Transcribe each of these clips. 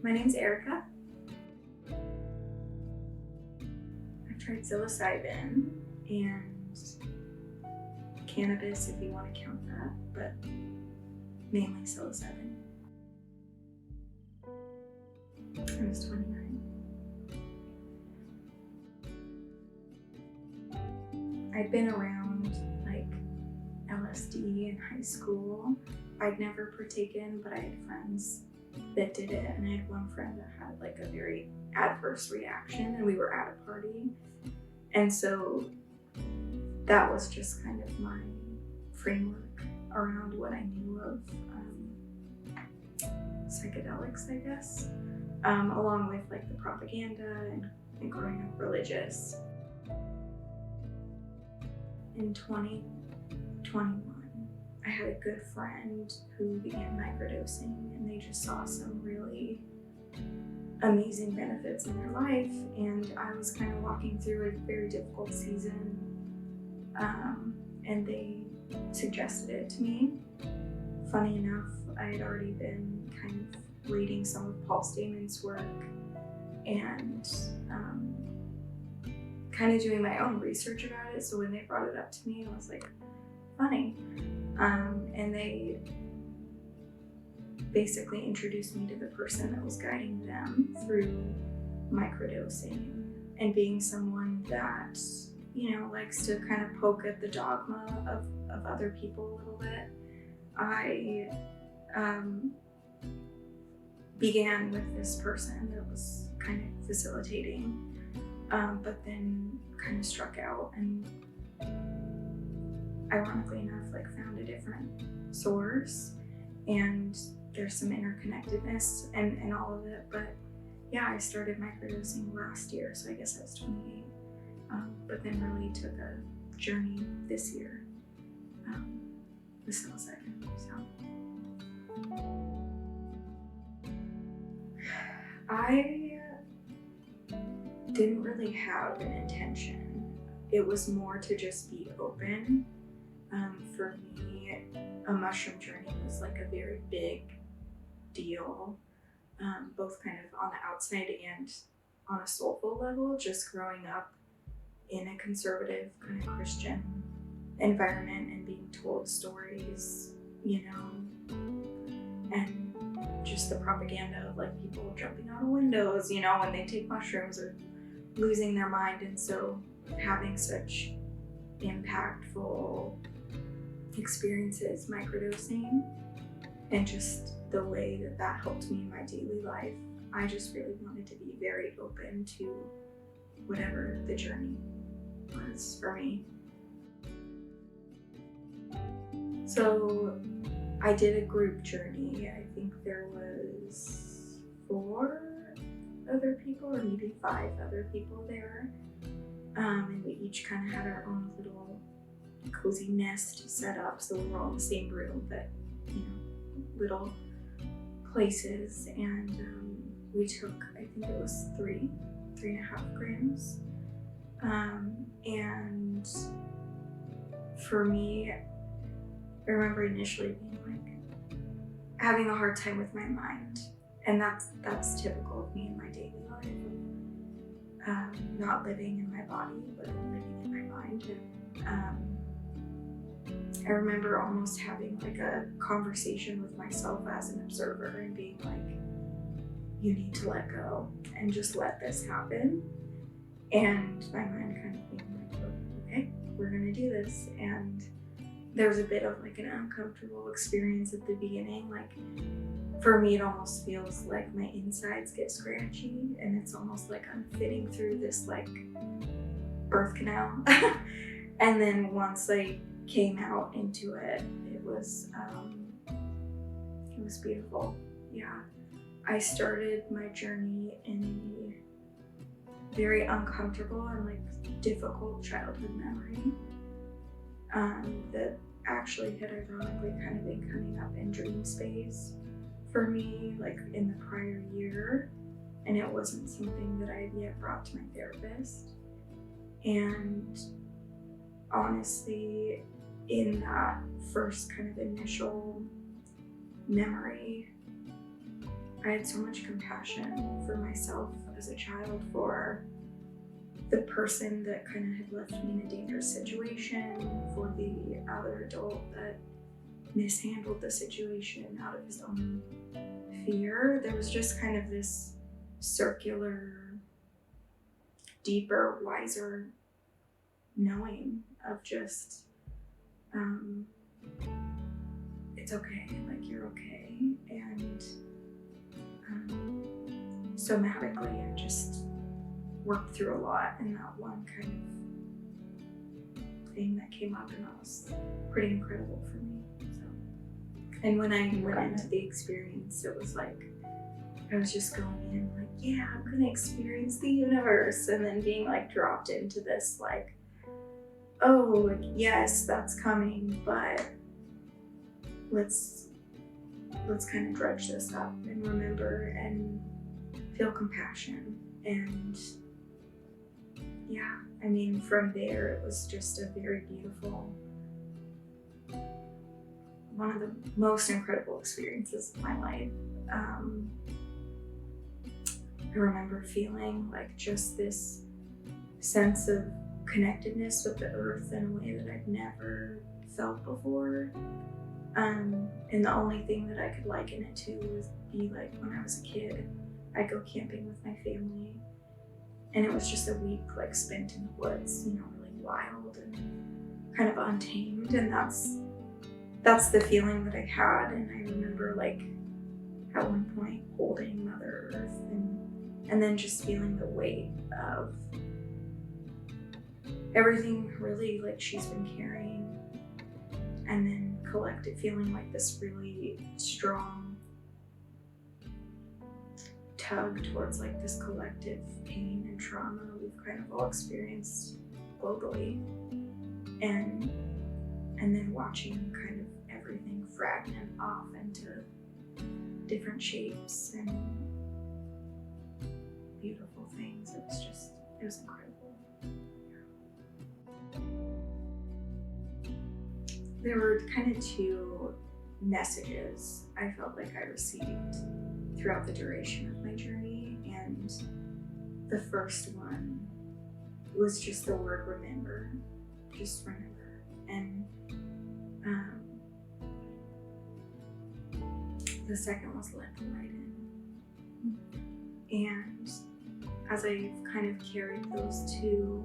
My name's Erica. I've tried psilocybin and cannabis, if you want to count that, but mainly psilocybin. I was 29. I'd been around like LSD in high school. I'd never partaken, but I had friends that did it, and I had one friend that had like a very adverse reaction, and we were at a party, and so that was just kind of my framework around what I knew of psychedelics, I guess, along with like the propaganda and growing up religious. In 2021, I had a good friend who began microdosing, and they just saw some really amazing benefits in their life, and I was kind of walking through a very difficult season, and they suggested it to me. Funny enough, I had already been kind of reading some of Paul Stamen's work and kind of doing my own research about it, so when they brought it up to me, I was like, funny. And they basically introduced me to the person that was guiding them through microdosing, and being someone that, you know, likes to kind of poke at the dogma of other people a little bit. I began with this person that was kind of facilitating, but then kind of struck out and ironically enough, like found a different source, and there's some interconnectedness and all of it. But yeah, I started microdosing last year, so I guess I was 28, but then really took a journey this year with psilocybin. So I didn't really have an intention. It was more to just be open. For me, a mushroom journey was like a very big deal, both kind of on the outside and on a soulful level, just growing up in a conservative kind of Christian environment and being told stories, you know, and just the propaganda of like people jumping out of windows, you know, when they take mushrooms or losing their mind. And so having such impactful experiences microdosing and just the way that that helped me in my daily life, I just really wanted to be very open to whatever the journey was for me. So I did a group journey. I think there was 4 other people, or maybe 5 other people there, and we each kind of had our own little cozy nest set up, so we were all in the same room, but you know, little places. And we took, I think it was 3.5 grams, and for me, I remember initially being like having a hard time with my mind, and that's typical of me in my daily life, not living in my body but living in my mind. And I remember almost having like a conversation with myself as an observer and being like, you need to let go and just let this happen. And my mind kind of being like, okay, we're gonna do this. And there was a bit of like an uncomfortable experience at the beginning. Like for me, it almost feels like my insides get scratchy, and it's almost like I'm fitting through this like birth canal. And then once I came out into it, it was beautiful. Yeah, I started my journey in a very uncomfortable and like difficult childhood memory that actually had ironically kind of been coming up in dream space for me, like in the prior year, and it wasn't something that I had yet brought to my therapist. And honestly, in that first kind of initial memory, I had so much compassion for myself as a child, for the person that kind of had left me in a dangerous situation, for the other adult that mishandled the situation out of his own fear. There was just kind of this circular, deeper, wiser knowing of just, it's okay, like you're okay. And somatically, I just worked through a lot in that one kind of thing that came up, and that was pretty incredible for me. So, and when I went into the experience, it was like I was just going in like, yeah, I'm gonna experience the universe, and then being like dropped into this like, oh, like, yes, that's coming, but let's kind of dredge this up and remember and feel compassion. And yeah, I mean, from there, it was just a very beautiful, one of the most incredible experiences of my life. I remember feeling like just this sense of connectedness with the earth in a way that I'd never felt before. And the only thing that I could liken it to was be like when I was a kid, I'd go camping with my family, and it was just a week like spent in the woods, you know, really wild and kind of untamed. And that's the feeling that I had. And I remember like at one point holding Mother Earth and then just feeling the weight of everything really like she's been carrying, and then collected feeling like this really strong tug towards like this collective pain and trauma we've kind of all experienced globally, and then watching kind of everything fragment off into different shapes and beautiful things. It was incredible. There were kind of two messages I felt like I received throughout the duration of my journey, and the first one was just the word remember, just remember. And the second was let the light in. And as I've kind of carried those two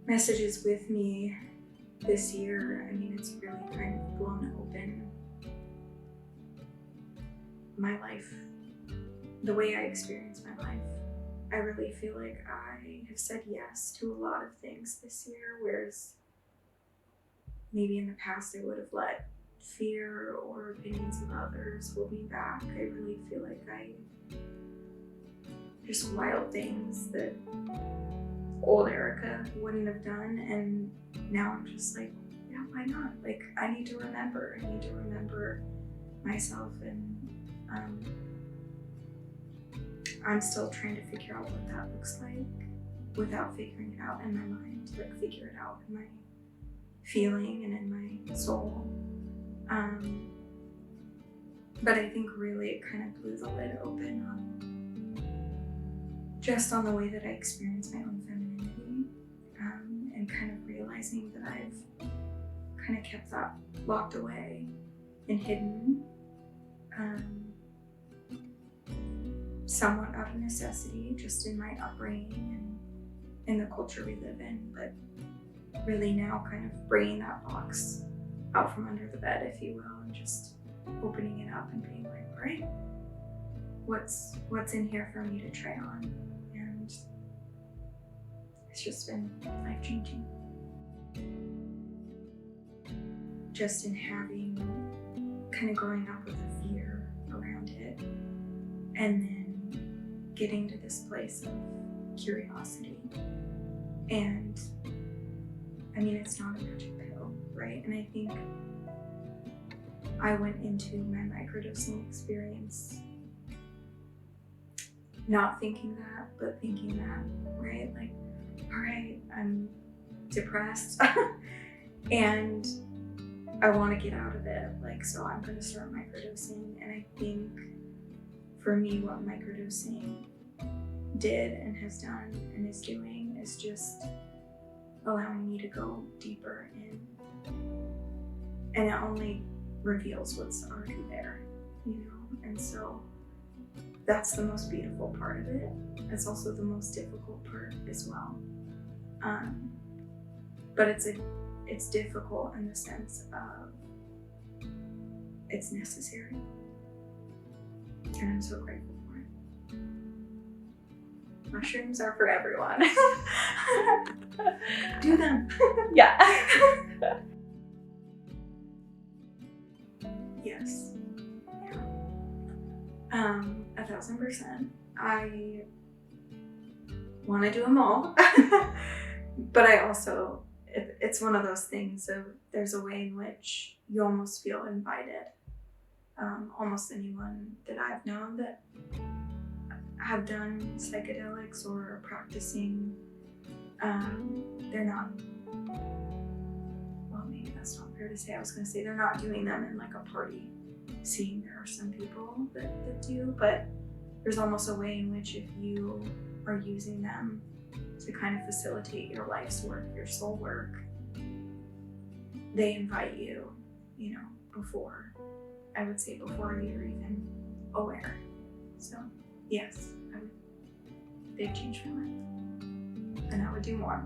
messages with me this year, I mean, it's really kind of blown open my life, the way I experience my life. I really feel like I have said yes to a lot of things this year, whereas maybe in the past I would have let fear or opinions of others hold me back. I really feel like just wild things that old Erica wouldn't have done, and now I'm just like, yeah, why not? Like, I need to remember myself, and I'm still trying to figure out what that looks like without figuring it out in my mind, like figure it out in my feeling and in my soul. But I think really it kind of blew the lid open on the way that I experience my own femininity, and kind of realizing that I've kind of kept that locked away and hidden, somewhat out of necessity, just in my upbringing and in the culture we live in, but really now kind of bringing that box out from under the bed, if you will, and just opening it up and being like, all right, what's in here for me to try on? And it's just been life-changing. Just in having, kind of growing up with a fear around it, and then getting to this place of curiosity. And I mean, it's not a magic pill, right? And I think I went into my microdosing experience not thinking that, but thinking that, right? Like, all right, I'm depressed. And I want to get out of it. Like, so I'm going to start microdosing. And I think for me, what microdosing did and has done and is doing is just allowing me to go deeper in. And it only reveals what's already there, you know? And so that's the most beautiful part of it. It's also the most difficult part as well. But it's difficult in the sense of it's necessary. And I'm so grateful for it. Mushrooms are for everyone. Do them. Yeah. Yes. Yeah. 1,000%. I want to do them all. But I also, it's one of those things of there's a way in which you almost feel invited. Almost anyone that I've known that have done psychedelics or are practicing, they're not, well, maybe that's not fair to say. I was going to say they're not doing them in like a party scene. There are some people that do, but there's almost a way in which if you are using them to kind of facilitate your life's work, your soul work, they invite you, you know, before you're even aware. So yes, they've changed my life, and I would do more.